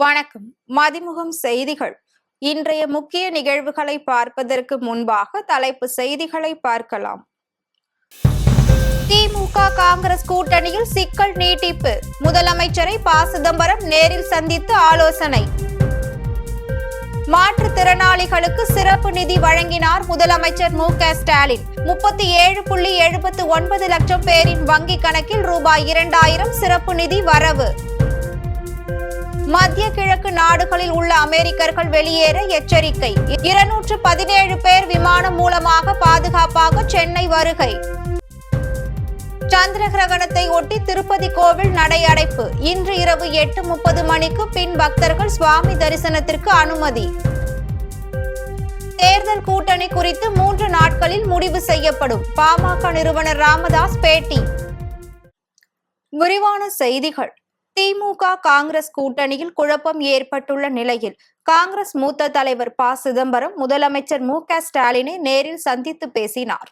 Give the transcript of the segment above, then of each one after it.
வணக்கம். மதிமுகம் செய்திகள். இன்றைய முக்கிய நிகழ்வுகளை பார்ப்பதற்கு முன்பாக தலைப்பு செய்திகளை பார்க்கலாம். திமுக காங்கிரஸ் கூட்டணியில் சிக்கல் நீட்டிப்பு. முதலமைச்சரை ப. சிதம்பரம் நேரில் சந்தித்து ஆலோசனை. மாற்றுத்திறனாளிகளுக்கு சிறப்பு நிதி வழங்கினார் முதலமைச்சர் மு.க. ஸ்டாலின். 37.79 லட்சம் பேரின் வங்கிக் கணக்கில் ரூபாய் 2000 சிறப்பு நிதி வரவு. மத்திய கிழக்கு நாடுகளில் உள்ள அமெரிக்கர்கள் வெளியேற எச்சரிக்கை. 217 பேர் விமானம் மூலமாக பாதுகாப்பாக சென்னை வருகை. சந்திர கிரகணத்தை ஒட்டி திருப்பதி கோவில் நடை அடைப்பு. இன்று இரவு 8:30 மணிக்கு பின் பக்தர்கள் சுவாமி தரிசனத்திற்கு அனுமதி. தேர்தல் கூட்டணி குறித்து 3 நாட்களில் முடிவு செய்யப்படும். பாமக நிறுவனர் ராமதாஸ் பேட்டி. விரிவான செய்திகள். திமுக காங்கிரஸ் கூட்டணியில் குழப்பம் ஏற்பட்டுள்ள நிலையில் காங்கிரஸ் மூத்த தலைவர் ப. சிதம்பரம் முதலமைச்சர் மு.க. ஸ்டாலினை நேரில் சந்தித்து பேசினார்.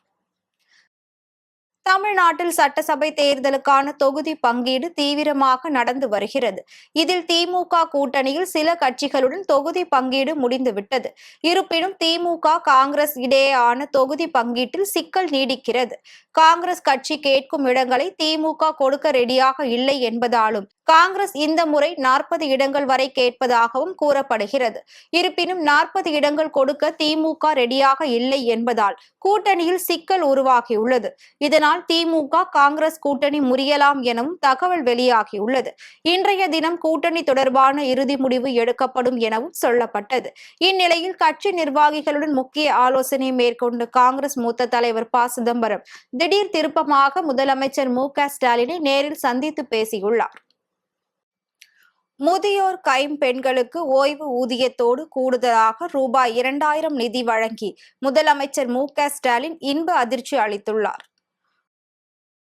தமிழ்நாட்டில் சட்டசபை தேர்தலுக்கான தொகுதி பங்கீடு தீவிரமாக நடந்து வருகிறது. இதில் திமுக கூட்டணியில் சில கட்சிகளுடன் தொகுதி பங்கீடு முடிந்துவிட்டது. இருப்பினும் திமுக காங்கிரஸ் இடையேயான தொகுதி பங்கீட்டில் சிக்கல் நீடிக்கிறது. காங்கிரஸ் கட்சி கேட்கும் இடங்களை திமுக கொடுக்க ரெடியாக இல்லை என்பதாலும் காங்கிரஸ் இந்த முறை 40 இடங்கள் வரை கேட்பதாகவும் கூறப்படுகிறது. இருப்பினும் 40 இடங்கள் கொடுக்க திமுக ரெடியாக இல்லை என்பதால் கூட்டணியில் சிக்கல் உருவாகியுள்ளது. இதனால் திமுக காங்கிரஸ் கூட்டணி முறியலாம் எனவும் தகவல் வெளியாகியுள்ளது. இன்றைய தினம் கூட்டணி தொடர்பான இறுதி முடிவு எடுக்கப்படும் எனவும் சொல்லப்பட்டது. இந்நிலையில் கட்சி நிர்வாகிகளுடன் முக்கிய ஆலோசனை மேற்கொண்ட காங்கிரஸ் மூத்த தலைவர் ப. சிதம்பரம் திடீர் திருப்பமாக முதலமைச்சர் மு.க. ஸ்டாலினை நேரில் சந்தித்து பேசியுள்ளார். முதியோர் கைம்பெண்களுக்கு ஓய்வு ஊதியத்தோடு கூடுதலாக ரூபாய் 2000 நிதி வழங்கி முதலமைச்சர் மு.க. ஸ்டாலின் இன்ப அதிர்ச்சி அளித்துள்ளார்.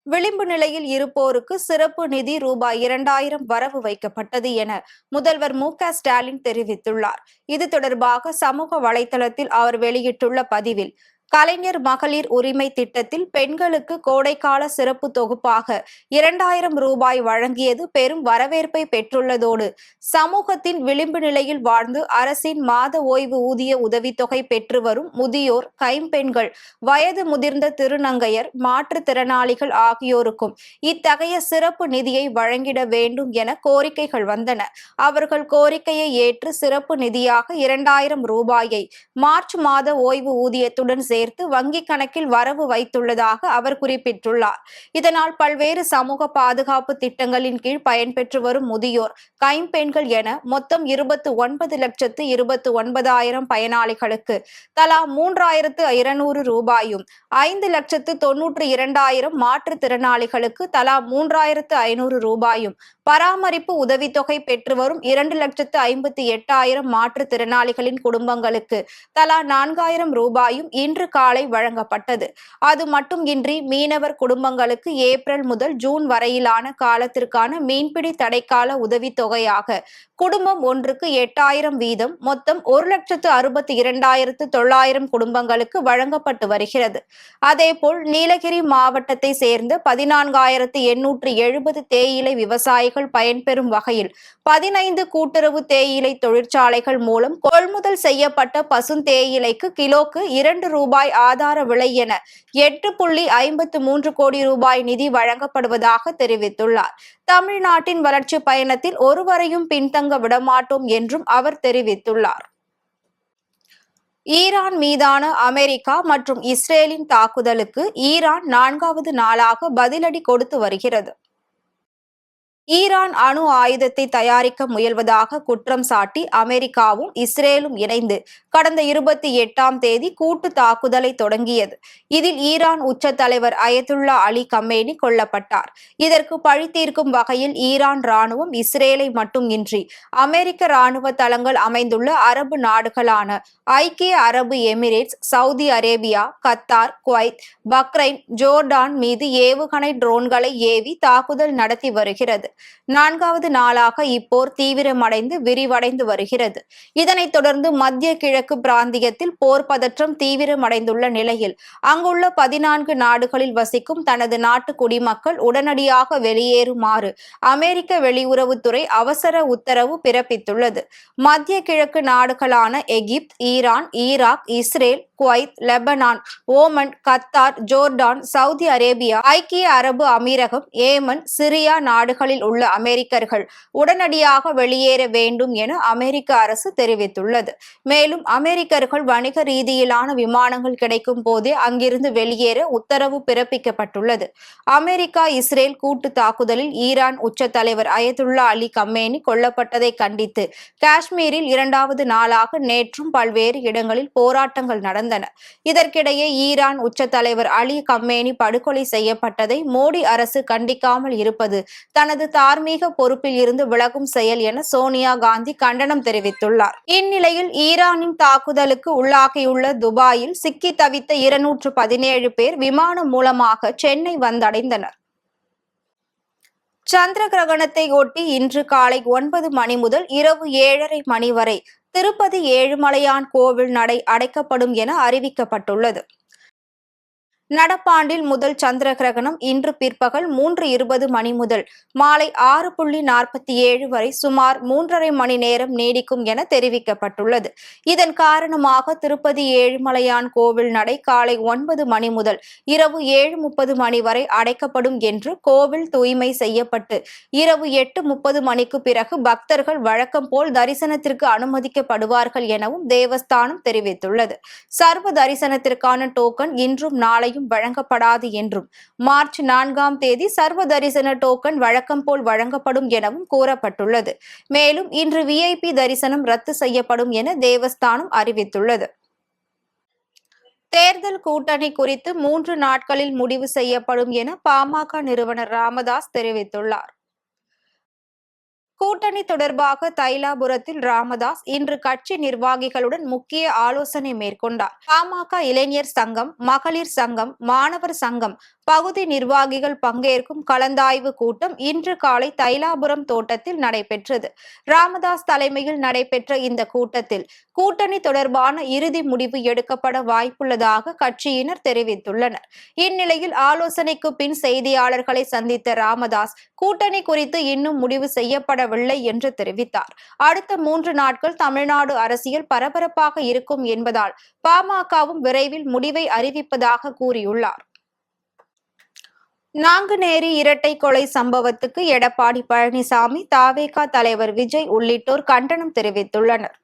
விளிம்பு நிலையில் இருப்போருக்கு சிறப்பு நிதி ரூபாய் 2000 வரவு வைக்கப்பட்டது என முதல்வர் மு.க. ஸ்டாலின் தெரிவித்துள்ளார். இது தொடர்பாக சமூக வலைதளத்தில் அவர் வெளியிட்டுள்ள பதிவில், கலைஞர் மகளிர் உரிமை திட்டத்தில் பெண்களுக்கு கோடைக்கால சிறப்பு தொகுப்பாக 2000 ரூபாய் வழங்கியது பெரும் வரவேற்பை பெற்றுள்ளதோடு சமூகத்தின் விளிம்பு நிலையில் வாழ்ந்து அரசின் மாத ஓய்வு ஊதிய உதவித்தொகை பெற்று வரும் முதியோர் கைம்பெண்கள், வயது முதிர்ந்த திருநங்கையர், மாற்றுத்திறனாளிகள் ஆகியோருக்கும் இத்தகைய சிறப்பு நிதியை வழங்கிட வேண்டும் என கோரிக்கைகள் வந்தன. அவர்கள் கோரிக்கையை ஏற்று சிறப்பு நிதியாக 2000 ரூபாயை மார்ச் மாத ஓய்வு ஊதியத்துடன் சேர்த்து வங்கி கணக்கில் வரவு வைத்துள்ளதாக அவர் குறிப்பிட்டுள்ளார். இதனால் பல்வேறு சமூக பாதுகாப்பு திட்டங்களின் கீழ் பயன்பெற்று வரும் முதியோர் கைம்பெண்கள் என மொத்தம் 29,29,000 பயனாளிகளுக்கு தலா 3200 ரூபாயும், 5,92,000 மாற்றுத்திறனாளிகளுக்கு தலா 3500 ரூபாயும், பராமரிப்பு உதவித்தொகை பெற்று வரும் 2,58,000 மாற்றுத்திறனாளிகளின் குடும்பங்களுக்கு தலா 4000 ரூபாயும் இன்று காலை வழங்கப்பட்டது. அது மட்டுமின்றி மீனவர் குடும்பங்களுக்கு ஏப்ரல் முதல் ஜூன் வரையிலான காலத்திற்கான மீன்பிடி தடைக்கால உதவித்தொகையாக குடும்பம் ஒன்றுக்கு 8000 வீதம் மொத்தம் 1,62,900 குடும்பங்களுக்கு வழங்கப்பட்டு வருகிறது. அதேபோல் நீலகிரி மாவட்டத்தை சேர்ந்த 14,870 தேயிலை விவசாயிகள் பயன்பெறும் வகையில் 15 கூட்டுறவு தேயிலை தொழிற்சாலைகள் மூலம் கொள்முதல் செய்யப்பட்ட பசுந்தேயிலைக்கு கிலோக்கு 2 ரூபாய் ஆதார விலை என 8.53 கோடி ரூபாய் நிதி வழங்கப்படுவதாக தெரிவித்துள்ளார். தமிழ்நாட்டின் வளர்ச்சி பயணத்தில் ஒருவரையும் பின்தங்க விடமாட்டோம் என்றும் அவர் தெரிவித்துள்ளார். ஈரான் மீதான அமெரிக்கா மற்றும் இஸ்ரேலின் தாக்குதலுக்கு ஈரான் 4வது நாளாக பதிலடி கொடுத்து வருகிறது. ஈரான் அணு ஆயுதத்தை தயாரிக்க முயல்வதாக குற்றம் சாட்டி அமெரிக்காவும் இஸ்ரேலும் இணைந்து கடந்த 28ஆம் தேதி கூட்டு தாக்குதலை தொடங்கியது. இதில் ஈரான் உச்ச தலைவர் அயதுல்லா அலி கமேனி கொல்லப்பட்டார். இதற்கு பழி தீர்க்கும் வகையில் ஈரான் ராணுவம் இஸ்ரேலை மட்டுமின்றி அமெரிக்க ராணுவ தளங்கள் அமைந்துள்ள அரபு நாடுகளான ஐக்கிய அரபு Emirates, Saudi Arabia, Qatar, Kuwait, Bahrain, Jordan மீது ஏவுகணை ட்ரோன்களை ஏவி தாக்குதல் நடத்தி வருகிறது. 4வது நாளாக இப்போர் தீவிரமடைந்து விரிவடைந்து வருகிறது. இதனைத் தொடர்ந்து மத்திய கிழக்கு கிழக்கு பிராந்தியத்தில் போர் பதற்றம் தீவிரமடைந்துள்ள நிலையில் அங்குள்ள 14 நாடுகளில் வசிக்கும் தனது நாட்டு குடிமக்கள் உடனடியாக வெளியேறுமாறு அமெரிக்க வெளியுறவுத்துறை அவசர உத்தரவு பிறப்பித்துள்ளது. மத்திய கிழக்கு நாடுகளான Egypt, Iran, Iraq, Israel, Kuwait, Lebanon, Oman, Qatar, Jordan, Saudi Arabia, ஐக்கிய அரபு அமீரகம், ஏமன், சிரியா நாடுகளில் உள்ள அமெரிக்கர்கள் உடனடியாக வெளியேற வேண்டும் என அமெரிக்க அரசு தெரிவித்துள்ளது. மேலும் அமெரிக்கர்கள் வணிக ரீதியிலான விமானங்கள் கிடைக்கும் போதே அங்கிருந்து வெளியேற உத்தரவு பிறப்பிக்கப்பட்டுள்ளது. அமெரிக்கா இஸ்ரேல் கூட்டு தாக்குதலில் ஈரான் உச்ச தலைவர் அயதுல்லா அலி கமேனி கொல்லப்பட்டதை கண்டித்து காஷ்மீரில் 2வது நாளாக நேற்றும் பல்வேறு இடங்களில் போராட்டங்கள் நடந்தன. இதற்கிடையே ஈரான் உச்ச தலைவர் அலி கமேனி படுகொலை செய்யப்பட்டதை மோடி அரசு கண்டிக்காமல் இருப்பது தனது தார்மீக பொறுப்பில் இருந்து விலகும் செயல் என சோனியா காந்தி கண்டனம் தெரிவித்துள்ளார். இந்நிலையில் ஈரானின் தாக்குதலுக்கு உள்ளாகியுள்ள துபாயில் சிக்கி தவித்த 217 பேர் விமானம் மூலமாக சென்னை வந்தடைந்தனர். சந்திர கிரகணத்தை ஒட்டி இன்று காலை 9 மணி முதல் இரவு 7:30 மணி வரை திருப்பதி ஏழுமலையான் கோவில் நடை அடைக்கப்படும் என அறிவிக்கப்பட்டுள்ளது. நடப்பாண்டில் முதல் சந்திர கிரகணம் இன்று பிற்பகல் 3:20 மணி முதல் மாலை 6:47 வரை சுமார் 3:30 மணி நேரம் நீடிக்கும் என தெரிவிக்கப்பட்டுள்ளது. இதன் காரணமாக திருப்பதி ஏழுமலையான் கோவில் நடை காலை 9 மணி முதல் இரவு 7:30 மணி வரை அடைக்கப்படும் என்று கோவில் தூய்மை செய்யப்பட்டு இரவு 8:30 மணிக்கு பிறகு பக்தர்கள் வழக்கம் போல் தரிசனத்திற்கு அனுமதிக்கப்படுவார்கள் எனவும் தேவஸ்தானம் தெரிவித்துள்ளது. சர்வ தரிசனத்திற்கான டோக்கன் இன்றும் நாளையும் வழங்கப்படாது என்றும் மார்ச் 4ஆம் தேதி சர்வ தரிசன டோக்கன் வழக்கம் போல் வழங்கப்படும் எனவும் கூறப்பட்டுள்ளது. மேலும் இன்று VIP தரிசனம் ரத்து செய்யப்படும் என தேவஸ்தானம் அறிவித்துள்ளது. தேர்தல் கூட்டணி குறித்து 3 நாட்களில் முடிவு செய்யப்படும் என பாமக நிறுவனர் ராமதாஸ் தெரிவித்துள்ளார். கூட்டணி தொடர்பாக தைலாபுரத்தில் ராமதாஸ் இன்று கட்சி நிர்வாகிகளுடன் முக்கிய ஆலோசனை மேற்கொண்டார். பாமக இளைஞர் சங்கம், மகளிர் சங்கம், மாணவர் சங்கம் பகுதி நிர்வாகிகள் பங்கேற்கும் கலந்தாய்வு கூட்டம் இன்று காலை தைலாபுரம் தோட்டத்தில் நடைபெற்றது. ராமதாஸ் தலைமையில் நடைபெற்ற இந்த கூட்டத்தில் கூட்டணி தொடர்பான இறுதி முடிவு எடுக்கப்பட வாய்ப்புள்ளதாக கட்சியினர் தெரிவித்துள்ளனர். இந்நிலையில் ஆலோசனைக்கு பின் செய்தியாளர்களை சந்தித்த ராமதாஸ் கூட்டணி குறித்து இன்னும் முடிவு செய்யப்படவில்லை என்று தெரிவித்தார். அடுத்த 3 நாட்கள் தமிழ்நாடு அரசியல் பரபரப்பாக இருக்கும் என்பதால் பாமகவும் விரைவில் முடிவை அறிவிப்பதாக கூறியுள்ளார். நாங்குநேரி இரட்டை கொலை சம்பவத்துக்கு எடப்பாடி பழனிசாமி, தவேக தலைவர் விஜய் உள்ளிட்டோர் கண்டனம் தெரிவித்துள்ளனர்.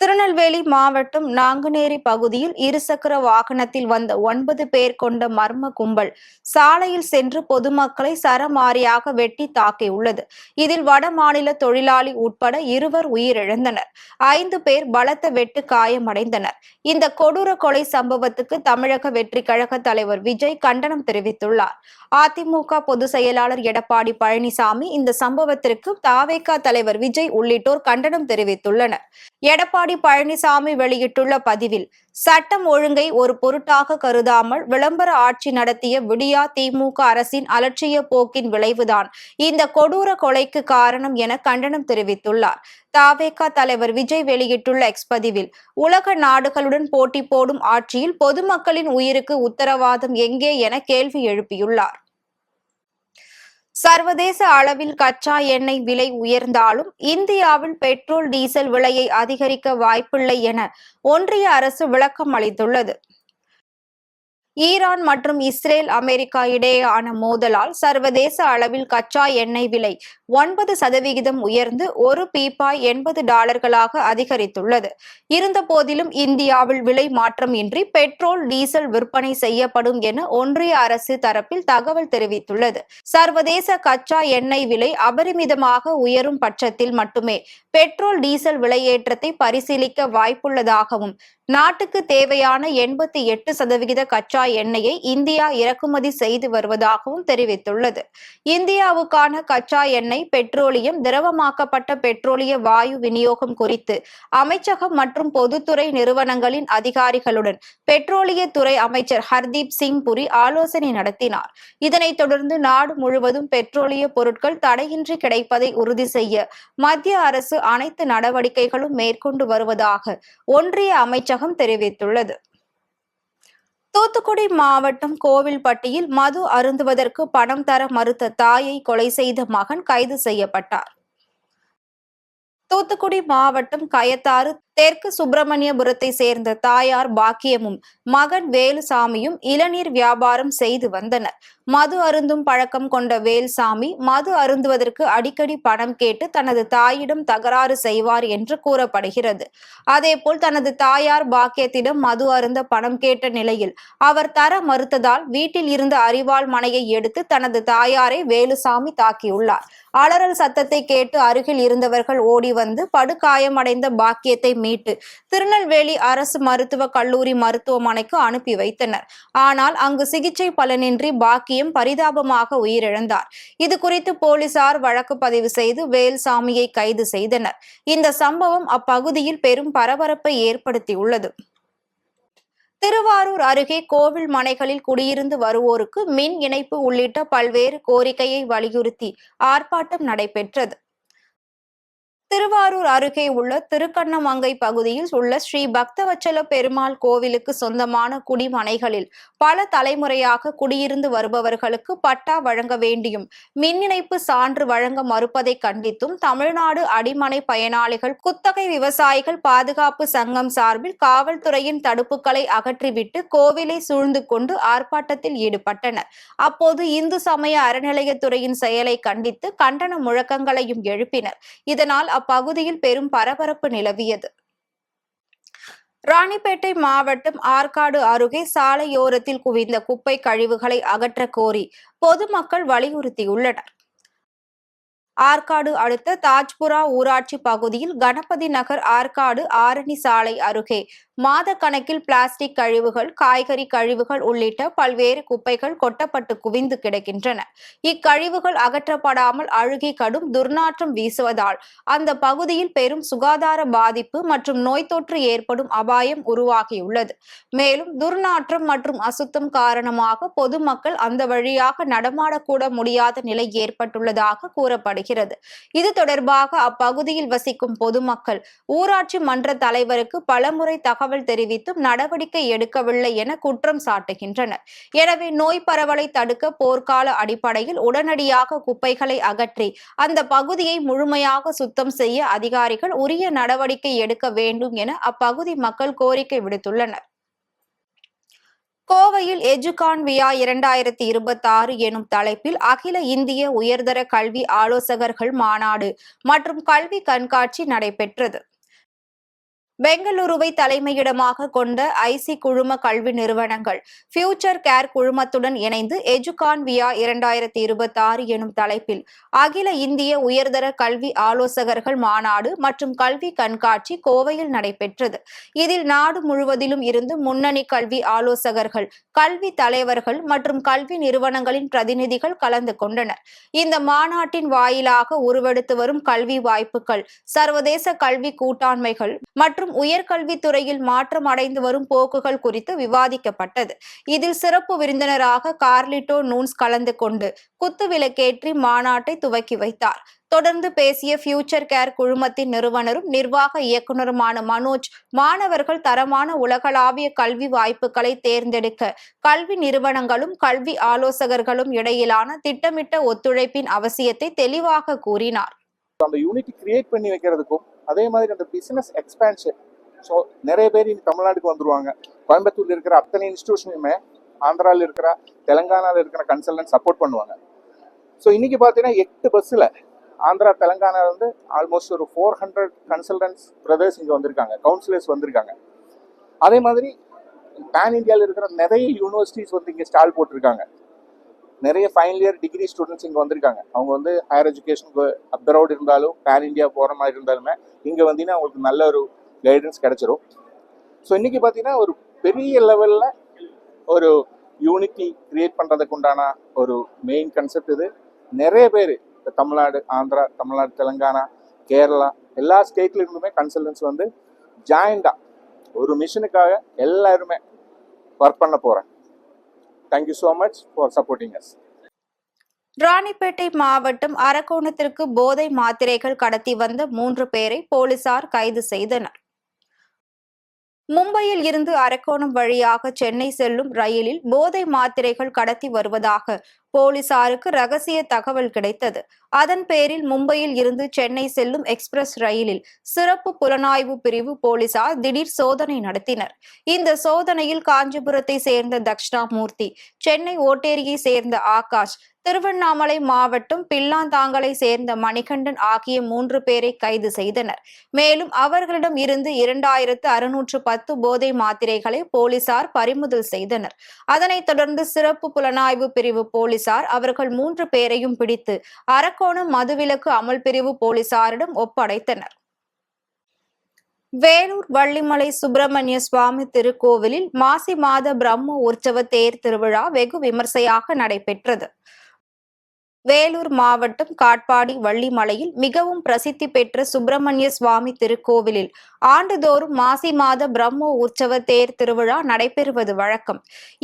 திருநெல்வேலி மாவட்டம் நாங்குநேரி பகுதியில் இருசக்கர வாகனத்தில் வந்த 9 பேர் கொண்ட மர்ம கும்பல் சாலையில் சென்று பொதுமக்களை சரமாரியாக வெட்டி தாக்கியுள்ளது. இதில் வடமாநில தொழிலாளி உட்பட 2 உயிரிழந்தனர். 5 பேர் பலத்த வெட்டு காயமடைந்தனர். இந்த கொடூர கொலை சம்பவத்துக்கு தமிழக வெற்றி கழக தலைவர் விஜய் கண்டனம் தெரிவித்துள்ளார். அதிமுக பொதுச் செயலாளர் எடப்பாடி பழனிசாமி இந்த சம்பவத்திற்கு தவேக தலைவர் விஜய் உள்ளிட்டோர் கண்டனம் தெரிவித்துள்ளனர். எடப்பாடி பழனிசாமி வெளியிட்டுள்ள பதிவில், சட்டம் ஒழுங்கை ஒரு பொருட்டாக கருதாமல் விளம்பர ஆட்சி நடத்திய விடியா திமுக அரசின் அலட்சிய போக்கின் விளைவுதான் இந்த கொடூர கொலைக்கு காரணம் என கண்டனம் தெரிவித்துள்ளார். தவேக தலைவர் விஜய் வெளியிட்டுள்ள எக்ஸ் பதிவில், உலக நாடுகளுடன் போட்டி போடும் ஆட்சியில் பொதுமக்களின் உயிருக்கு உத்தரவாதம் எங்கே என கேள்வி எழுப்பியுள்ளார். சர்வதேச அளவில் கச்சா எண்ணெய் விலை உயர்ந்தாலும் இந்தியாவில் பெட்ரோல், டீசல் விலையை அதிகரிக்க வாய்ப்பில்லை என ஒன்றிய அரசு விளக்கம் அளித்துள்ளது. ஈரான் மற்றும் இஸ்ரேல், அமெரிக்கா இடையேயான மோதலால் சர்வதேச அளவில் கச்சா எண்ணெய் விலை 9% உயர்ந்து ஒரு பீப்பாய் $80 அதிகரித்துள்ளது. இருந்த போதிலும் இந்தியாவில் விலை மாற்றம் இன்றி பெட்ரோல், டீசல் விற்பனை செய்யப்படும் என ஒன்றிய அரசு தரப்பில் தகவல் தெரிவித்துள்ளது. சர்வதேச கச்சா எண்ணெய் விலை அபரிமிதமாக உயரும் பட்சத்தில் மட்டுமே பெட்ரோல், டீசல் விலையேற்றத்தை பரிசீலிக்க வாய்ப்புள்ளதாகவும் நாட்டுக்கு தேவையான 88% கச்சா எண்ணெயை இந்தியா இறக்குமதி செய்து வருவதாகவும் தெரிவித்துள்ளது. இந்தியாவுக்கான கச்சா எண்ணெய், பெட்ரோலியம், திரவமாக்கப்பட்ட பெட்ரோலிய வாயு விநியோகம் குறித்து அமைச்சகம் மற்றும் பொதுத்துறை நிறுவனங்களின் அதிகாரிகளுடன் பெட்ரோலியத்துறை அமைச்சர் ஹர்தீப் சிங் புரி ஆலோசனை நடத்தினார். இதனைத் தொடர்ந்து நாடு முழுவதும் பெட்ரோலிய பொருட்கள் தடையின்றி கிடைப்பதை உறுதி செய்ய மத்திய அரசு அனைத்து நடவடிக்கைகளும் மேற்கொண்டு வருவதாக ஒன்றிய அமைச்சகம் தெரிவித்துள்ளது. தூத்துக்குடி மாவட்டம் கோவில்பட்டியில் மது அருந்துவதற்கு பணம் தர மறுத்த தாயை கொலை செய்த மகன் கைது செய்யப்பட்டார். தூத்துக்குடி மாவட்டம் கயத்தாறு தெற்கு சுப்பிரமணியபுரத்தை சேர்ந்த தாயார் பாக்கியமும் மகன் வேலுசாமியும் இளநீர் வியாபாரம் செய்து வந்தனர். மது அருந்தும் பழக்கம் கொண்ட வேல்சாமி மது அருந்துவதற்கு அடிக்கடி பணம் கேட்டு தனது தாயிடம் தகராறு செய்வார் என்று கூறப்படுகிறது. அதேபோல் தனது தாயார் பாக்கியத்திடம் மது அருந்த பணம் கேட்ட நிலையில் அவர் தர மறுத்ததால் வீட்டில் இருந்த அரிவாள் மனையை எடுத்து தனது தாயாரை வேலுசாமி தாக்கியுள்ளார். அலறல் சத்தத்தை கேட்டு அருகில் இருந்தவர்கள் ஓடி வந்து படுகாயமடைந்த பாக்கியத்தை மீட்டு திருநெல்வேலி அரசு மருத்துவக் கல்லூரி மருத்துவமனைக்கு அனுப்பி வைத்தனர். ஆனால் அங்கு சிகிச்சை பலனின்றி பாக்கியம் பரிதாபமாக உயிரிழந்தார். இது குறித்து போலீசார் வழக்கு பதிவு செய்து வேல்சாமியை கைது செய்தனர். இந்த சம்பவம் அப்பகுதியில் பெரும் பரபரப்பை ஏற்படுத்தியுள்ளது. திருவாரூர் அருகே கோவில் மனைகளில் குடியிருந்து வருவோருக்கு மின் இணைப்பு உள்ளிட்ட பல்வேறு கோரிக்கையை வலியுறுத்தி ஆர்ப்பாட்டம் நடைபெற்றது. திருவாரூர் அருகே உள்ள திருக்கண்ணமங்கை பகுதியில் உள்ள ஸ்ரீ பக்தவச்சல பெருமாள் கோவிலுக்கு சொந்தமான குடிமனைகளில் பல தலைமுறையாக குடியிருந்து வருபவர்களுக்கு பட்டா வழங்க வேண்டியும் மின் இணைப்பு சான்று வழங்க மறுப்பதை கண்டித்தும் தமிழ்நாடு அடிமனை பயனாளிகள் குத்தகை விவசாயிகள் பாதுகாப்பு சங்கம் சார்பில் காவல்துறையின் தடுப்புகளை அகற்றிவிட்டு கோவிலை சூழ்ந்து கொண்டு ஆர்ப்பாட்டத்தில் ஈடுபட்டனர். அப்போது இந்து சமய அறநிலையத்துறையின் செயலை கண்டித்து கண்டன முழக்கங்களையும் எழுப்பினர். இதனால் அப்பகுதியில் பெரும் பரபரப்பு நிலவியது. ராணிப்பேட்டை மாவட்டம் ஆற்காடு அருகே சாலையோரத்தில் குவிந்த குப்பை கழிவுகளை அகற்ற கோரி பொதுமக்கள் வலியுறுத்தியுள்ளனர். ஆற்காடு அடுத்த தாஜ்புரா ஊராட்சி பகுதியில் கணபதி நகர் ஆற்காடு ஆரணி சாலை அருகே மாத கணக்கில் பிளாஸ்டிக் கழிவுகள், காய்கறி கழிவுகள் உள்ளிட்ட பல்வேறு குப்பைகள் கொட்டப்பட்டு குவிந்து கிடக்கின்றன. இக்கழிவுகள் அகற்றப்படாமல் அழுகி கடும் துர்நாற்றம் வீசுவதால் அந்த பகுதியில் பெரும் சுகாதார பாதிப்பு மற்றும் நோய் தொற்று ஏற்படும் அபாயம் உருவாகியுள்ளது. மேலும் துர்நாற்றம் மற்றும் அசுத்தம் காரணமாக பொதுமக்கள் அந்த வழியாக நடமாடக்கூட முடியாத நிலை ஏற்பட்டுள்ளதாக கூறப்படுகிறது. இது தொடர்பாக அப்பகுதியில் வசிக்கும் பொதுமக்கள் ஊராட்சி மன்ற தலைவருக்கு பலமுறை தகவல் தெரிவித்தும் நடவடிக்கை எடுக்கவில்லை என குற்றம் சாட்டுகின்றனர். எனவே நோய் பரவலை தடுக்க போர்க்கால அடிப்படையில் உடனடியாக குப்பைகளை அகற்றி அந்த பகுதியை முழுமையாக சுத்தம் செய்ய அதிகாரிகள் உரிய நடவடிக்கை எடுக்க வேண்டும் என அப்பகுதி மக்கள் கோரிக்கை விடுத்துள்ளனர். கோவையில் எஜுகான் வியா 2026 எனும் தலைப்பில் அகில இந்திய உயர்தர கல்வி ஆலோசகர்கள் மாநாடு மற்றும் கல்வி கண்காட்சி நடைபெற்றது. பெங்களூருவை தலைமையிடமாக கொண்ட ஐசி குழும கல்வி நிறுவனங்கள் ஃபியூச்சர் கேர் குழுமத்துடன் இணைந்து எஜுகான் வியா 2026 எனும் தலைப்பில் அகில இந்திய உயர்தர கல்வி ஆலோசகர்கள் மாநாடு மற்றும் கல்வி கண்காட்சி கோவையில் நடைபெற்றது. இதில் நாடு முழுவதிலும் இருந்து முன்னணி கல்வி ஆலோசகர்கள், கல்வி தலைவர்கள் மற்றும் கல்வி நிறுவனங்களின் பிரதிநிதிகள் கலந்து கொண்டனர். இந்த மாநாட்டின் வாயிலாக உருவெடுத்து வரும் கல்வி வாய்ப்புகள், சர்வதேச கல்வி கூட்டாண்மைகள் மற்றும் உயர்கல்வித்துறையில் மாற்றம் அடைந்து வரும் போக்குகள் குறித்து விவாதிக்கப்பட்டது. இதில் சிறப்பு விருந்தினராக கார்லிட்டோ நூன்ஸ் கலந்து கொண்டு குத்துவிளக்கேற்றி மாநாட்டை துவக்கி வைத்தார். தொடர்ந்து பேசிய ஃபியூச்சர் கேர் குழுமத்தின் நிறுவனரும் நிர்வாக இயக்குநருமான மனோஜ், மாணவர்கள் தரமான உலகளாவிய கல்வி வாய்ப்புகளை தேர்ந்தெடுக்க கல்வி நிறுவனங்களும் கல்வி ஆலோசகர்களும் இடையிலான திட்டமிட்ட ஒத்துழைப்பின் அவசியத்தை தெளிவாக கூறினார். அந்த யூனிட்டி கிரியேட் பண்ணி வைக்கிறதுக்கும் அதே மாதிரி அந்த பிசினஸ் எக்ஸ்பேன்ஷன். ஸோ நிறைய பேர் இங்கே தமிழ்நாட்டுக்கு வந்துருவாங்க. கோயம்புத்தூர்ல இருக்கிற அத்தனை இன்ஸ்டிடியூஷனுமே ஆந்திராவில் இருக்கிற, தெலுங்கானாவில் இருக்கிற கன்சல்டன்ட் சப்போர்ட் பண்ணுவாங்க. ஸோ இன்னைக்கு பார்த்தீங்கன்னா 8 பஸ்ஸில் ஆந்திரா தெலுங்கானால இருந்து ஆல்மோஸ்ட் ஒரு 400 கன்சல்டன்ட்ஸ் பிரதர்ஸ் இங்கே வந்திருக்காங்க, கவுன்சிலர்ஸ் வந்திருக்காங்க. அதே மாதிரி பேன் இந்தியாவில் இருக்கிற நிறைய யூனிவர்சிட்டிஸ் வந்து இங்கே ஸ்டால் போட்டிருக்காங்க. நிறைய ஃபைனல் இயர் டிகிரி ஸ்டூடெண்ட்ஸ் இங்கே வந்திருக்காங்க. அவங்க வந்து ஹையர் எஜுகேஷனுக்கு அப்ராட் இருந்தாலும் பேன் இந்தியா போகிற மாதிரி இருந்தாலுமே இங்கே வந்தீங்கன்னா அவங்களுக்கு நல்ல ஒரு கைடன்ஸ் கிடைச்சிரும். ஸோ இன்னைக்கு பார்த்தீங்கன்னா ஒரு பெரிய லெவலில் ஒரு யூனிட்டி கிரியேட் பண்ணுறதுக்கு உண்டான ஒரு மெயின் கன்செப்ட் இது. நிறைய பேர் இப்போ தமிழ்நாடு, ஆந்திரா, தமிழ்நாடு, தெலுங்கானா, கேரளா எல்லா ஸ்டேட்ல இருந்துமே கன்சல்டன்ஸ் வந்து ஜாயிண்டாக ஒரு மிஷனுக்காக எல்லாருமே ஒர்க் பண்ண போகிறேன். Thank you so much for supporting us. Ranipet மாவட்டம் அரக்கோணத்திற்கு போதை மாத்திரைகள் கடத்தி வந்த 3 பேரை போலீசார் கைது செய்தனர். மும்பையில் இருந்து அரக்கோணம் வழியாக சென்னை செல்லும் ரயிலில் போதை மாத்திரைகள் கடத்தி வருவதாக போலீசாருக்கு ரகசிய தகவல் கிடைத்தது. அதன் பேரில் மும்பையில் இருந்து சென்னை செல்லும் எக்ஸ்பிரஸ் ரயிலில் சிறப்பு புலனாய்வு பிரிவு போலீசார் திடீர் சோதனை நடத்தினர். இந்த சோதனையில் காஞ்சிபுரத்தை சேர்ந்த தக்ஷணாமூர்த்தி, சென்னை ஓட்டேரியை சேர்ந்த ஆகாஷ், திருவண்ணாமலை மாவட்டம் பில்லாந்தாங்கலை சேர்ந்த மணிகண்டன் ஆகிய 3 பேரை கைது செய்தனர். மேலும் அவர்களிடம் இருந்து 2610 போதை மாத்திரைகளை போலீசார் பறிமுதல் செய்தனர். அதனைத் தொடர்ந்து சிறப்பு புலனாய்வு பிரிவு போலீசார் அவர்கள் 3 பேரையும் பிடித்து அரக்கோணம் மதுவிலக்கு அமல் பிரிவு போலீசாரிடம் ஒப்படைத்தனர். வேலூர் வள்ளிமலை சுப்பிரமணிய சுவாமி திருக்கோவிலில் மாசி மாத பிரம்ம உற்சவ தேர் திருவிழா வெகு விமர்சையாக நடைபெற்றது. வேலூர் மாவட்டம் காட்பாடி வள்ளிமலையில் மிகவும் பிரசித்தி பெற்ற சுப்பிரமணிய சுவாமி திருக்கோவிலில் ஆண்டுதோறும் மாசி மாத பிரம்மோ உற்சவ தேர் திருவிழா நடைபெறுவது வழக்கம்.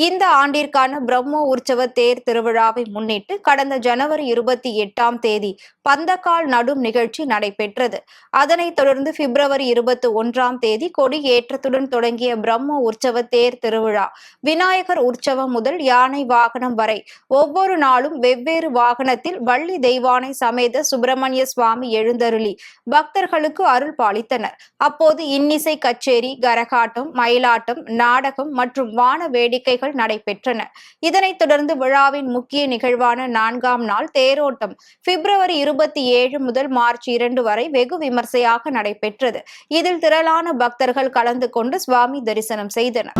இந்த ஆண்டிற்கான பிரம்மோ உற்சவ தேர் திருவிழாவை முன்னிட்டு கடந்த ஜனவரி 28ஆம் தேதி பந்தக்கால் நடும் நிகழ்ச்சி நடைபெற்றது. அதனைத் தொடர்ந்து பிப்ரவரி 21ஆம் தேதி கொடி ஏற்றத்துடன் தொடங்கிய பிரம்மோ உற்சவ தேர் திருவிழா விநாயகர் உற்சவம் முதல் யானை வாகனம் வரை ஒவ்வொரு நாளும் வெவ்வேறு வாகனத்தில் வள்ளி தெய்வானை சமேத சுப்பிரமணிய சுவாமி எழுந்தருளி பக்தர்களுக்கு அருள் பாலித்தனர். அப்போது இன்னிசை கச்சேரி, கரகாட்டம், மயிலாட்டம், நாடகம் மற்றும் வான வேடிக்கைகள் நடைபெற்றன. இதனைத் தொடர்ந்து விழாவின் முக்கிய நிகழ்வான 4ஆம் நாள் தேரோட்டம் பிப்ரவரி 27 முதல் மார்ச் 2 வரை வெகு விமர்சையாக நடைபெற்றது. இதில் திரளான பக்தர்கள் கலந்து கொண்டு சுவாமி தரிசனம் செய்தனர்.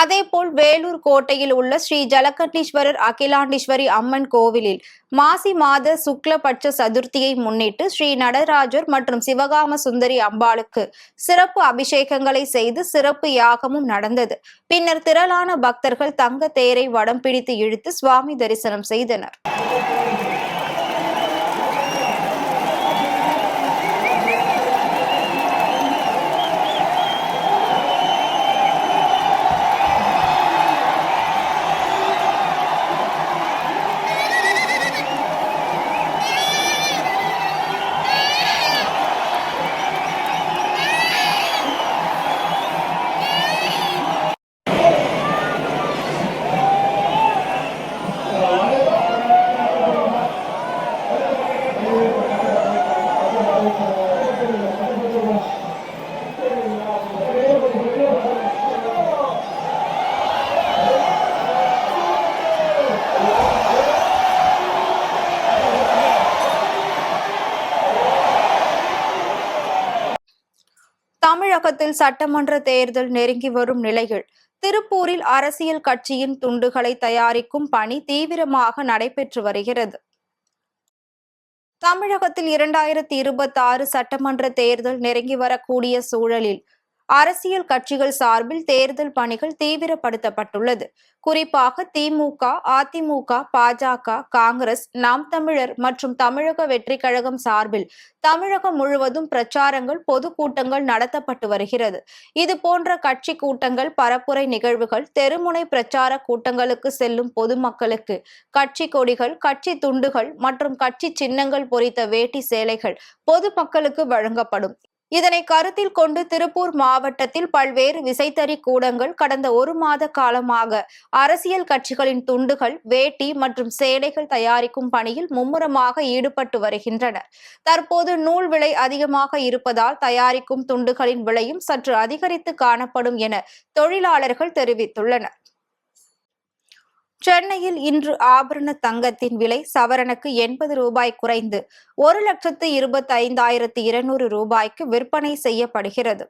அதேபோல் வேலூர் கோட்டையில் உள்ள ஸ்ரீ ஜலகண்டீஸ்வரர் அகிலாண்டீஸ்வரி அம்மன் கோவிலில் மாசி மாத சுக்லபட்ச சதுர்த்தியை முன்னிட்டு ஸ்ரீ நடராஜர் மற்றும் சிவகாம சுந்தரி அம்பாளுக்கு சிறப்பு அபிஷேகங்களை செய்து சிறப்பு யாகமும் நடந்தது. பின்னர் திரளான பக்தர்கள் தங்க தேரை வடம் பிடித்து இழுத்து சுவாமி தரிசனம் செய்தனர். தமிழகத்தில் சட்டமன்ற தேர்தல் நெருங்கி வரும் நிலையில் திருப்பூரில் அரசியல் கட்சியின் துண்டுகளை தயாரிக்கும் பணி தீவிரமாக நடைபெற்று வருகிறது. தமிழகத்தில் 2026 சட்டமன்ற தேர்தல் நெருங்கி வரக்கூடிய சூழலில் அரசியல் கட்சிகள் சார்பில் தேர்தல் பணிகள் தீவிரப்படுத்தப்பட்டுள்ளது. குறிப்பாக திமுக, அதிமுக, பாஜக, காங்கிரஸ், நாம் தமிழர் மற்றும் தமிழக வெற்றிக் கழகம் சார்பில் தமிழகம் முழுவதும் பிரச்சாரங்கள், பொதுக்கூட்டங்கள் நடத்தப்பட்டு வருகிறது. இதுபோன்ற கட்சி கூட்டங்கள், பரப்புரை நிகழ்வுகள், தெருமுனை பிரச்சார கூட்டங்களுக்கு செல்லும் பொதுமக்களுக்கு கட்சி கொடிகள், கட்சி துண்டுகள் மற்றும் கட்சி சின்னங்கள் பொறித்த வேட்டி சேலைகள் பொதுமக்களுக்கு வழங்கப்படும். இதனை கருத்தில் கொண்டு திருப்பூர் மாவட்டத்தில் பல்வேறு விசைத்தறி கூடங்கள் கடந்த 1 மாத காலமாக அரசியல் கட்சிகளின் துண்டுகள், வேட்டி மற்றும் சேலைகள் தயாரிக்கும் பணியில் மும்முரமாக ஈடுபட்டு வருகின்றனர். தற்போது நூல் விலை அதிகமாக இருப்பதால் தயாரிக்கும் துண்டுகளின் விலையும் சற்று அதிகரித்து காணப்படும் என தொழிலாளர்கள் தெரிவித்துள்ளனர். சென்னையில் இன்று ஆபரண தங்கத்தின் விலை சவரனுக்கு 80 ரூபாய் குறைந்து 1,25,200 ரூபாய்க்கு விற்பனை செய்யப்படுகிறது.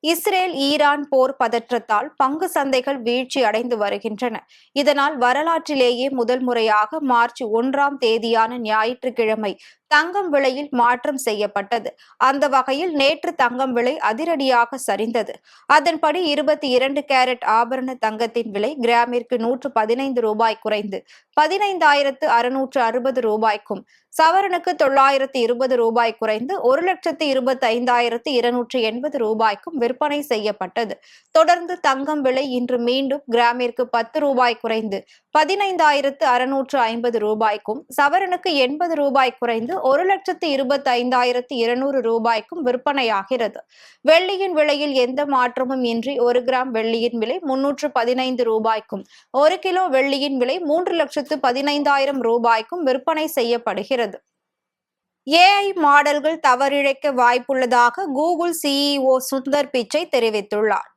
இஸ்ரேல் ஈரான் போர் பதற்றத்தால் பங்கு சந்தைகள் வீழ்ச்சி அடைந்து வருகின்றன. இதனால் வரலாற்றிலேயே முதல் முறையாக மார்ச் 1ஆம் தேதியான ஞாயிற்றுக்கிழமை தங்கம் விலையில் மாற்றம் செய்யப்பட்டது. அந்த வகையில் நேற்று தங்கம் விலை அதிரடியாக சரிந்தது. அதன்படி 22 கேரட் ஆபரண தங்கத்தின் விலை கிராமிற்கு 115 ரூபாய் குறைந்து 15,660 ரூபாய்க்கும், சவரனுக்கு 920 ரூபாய் குறைந்து 1,25,280 ரூபாய்க்கும் விற்பனை செய்யப்பட்டது. தொடர்ந்து தங்கம் விலை இன்று மீண்டும் கிராமிற்கு 10 ரூபாய் குறைந்து 15,650 ரூபாய்க்கும், சவரனுக்கு 80 ரூபாய் குறைந்து 1,25,200 ரூபாய்க்கும் விற்பனையாகிறது. வெள்ளியின் விலையில் எந்த மாற்றமும் இன்றி 1 கிராம் வெள்ளியின் விலை 315 ரூபாய்க்கும், 1 கிலோ வெள்ளியின் விலை 3,15,000 ரூபாய்க்கும் விற்பனை செய்யப்படுகிறது. AI மாடல்கள் தவறிழைக்க வாய்ப்புள்ளதாக கூகுள் CEO சுந்தர் பிச்சை தெரிவித்துள்ளார்.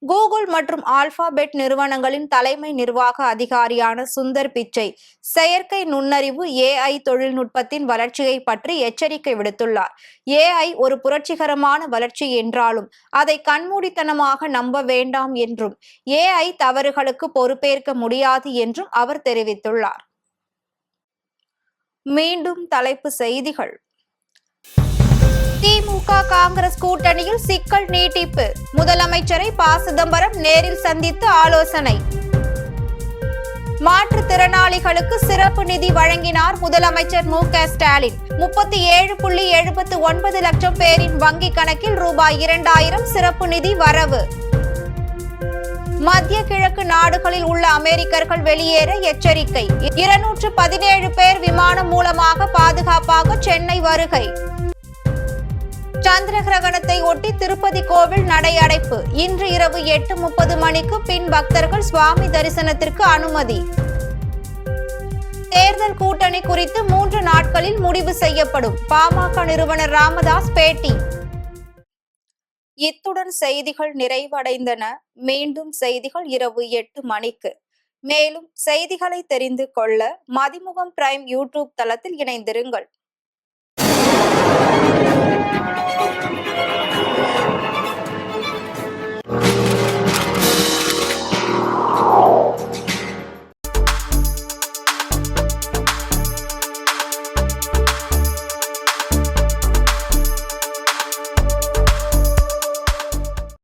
கூகுள் மற்றும் ஆல்பாபெட் நிறுவனங்களின் தலைமை நிர்வாக அதிகாரியான சுந்தர் பிச்சை செயற்கை நுண்ணறிவு AI தொழில்நுட்பத்தின் வளர்ச்சியை பற்றி எச்சரிக்கை விடுத்துள்ளார். AI ஒரு புரட்சிகரமான வளர்ச்சி என்றாலும் அதை கண்மூடித்தனமாக நம்ப வேண்டாம் என்றும், AI தவறுகளுக்கு பொறுப்பேற்க முடியாது என்றும் அவர் தெரிவித்துள்ளார். மீண்டும் தலைப்புச் செய்திகள். திமுக, காங்கிரஸ் கூட்டணியில் சிக்கல் நீட்டிப்பு. முதலமைச்சரை ப. சிதம்பரம் நேரில் சந்தித்து ஆலோசனை. மாற்றுத்திறனாளிகளுக்கு சிறப்பு நிதி வழங்கினார் முதலமைச்சர் மு.க. ஸ்டாலின். 37.79 லட்சம் பேரின் வங்கி கணக்கில் ரூபாய் 2,000 சிறப்பு நிதி வரவு. மத்திய கிழக்கு நாடுகளில் உள்ள அமெரிக்கர்கள் வெளியேற எச்சரிக்கை. 217 பேர் விமானம் மூலமாக பாதுகாப்பாக சென்னை வருகை. சந்திர கிரகணத்தை ஒட்டி திருப்பதி கோவில் நடை அடைப்பு. இன்று இரவு 8:30 மணிக்கு பின் பக்தர்கள் சுவாமி தரிசனத்திற்கு அனுமதி. தேர்தல் கூட்டணி குறித்து 3 நாட்களில் முடிவு செய்யப்படும். பாமக நிறுவனர் ராமதாஸ் பேட்டி. இத்துடன் செய்திகள் நிறைவடைந்தன. மீண்டும் செய்திகள் இரவு 8 மணிக்கு. மேலும் செய்திகளை தெரிந்து கொள்ள மதிமுகம் பிரைம் யூடியூப் தளத்தில் இணைந்திருங்கள்.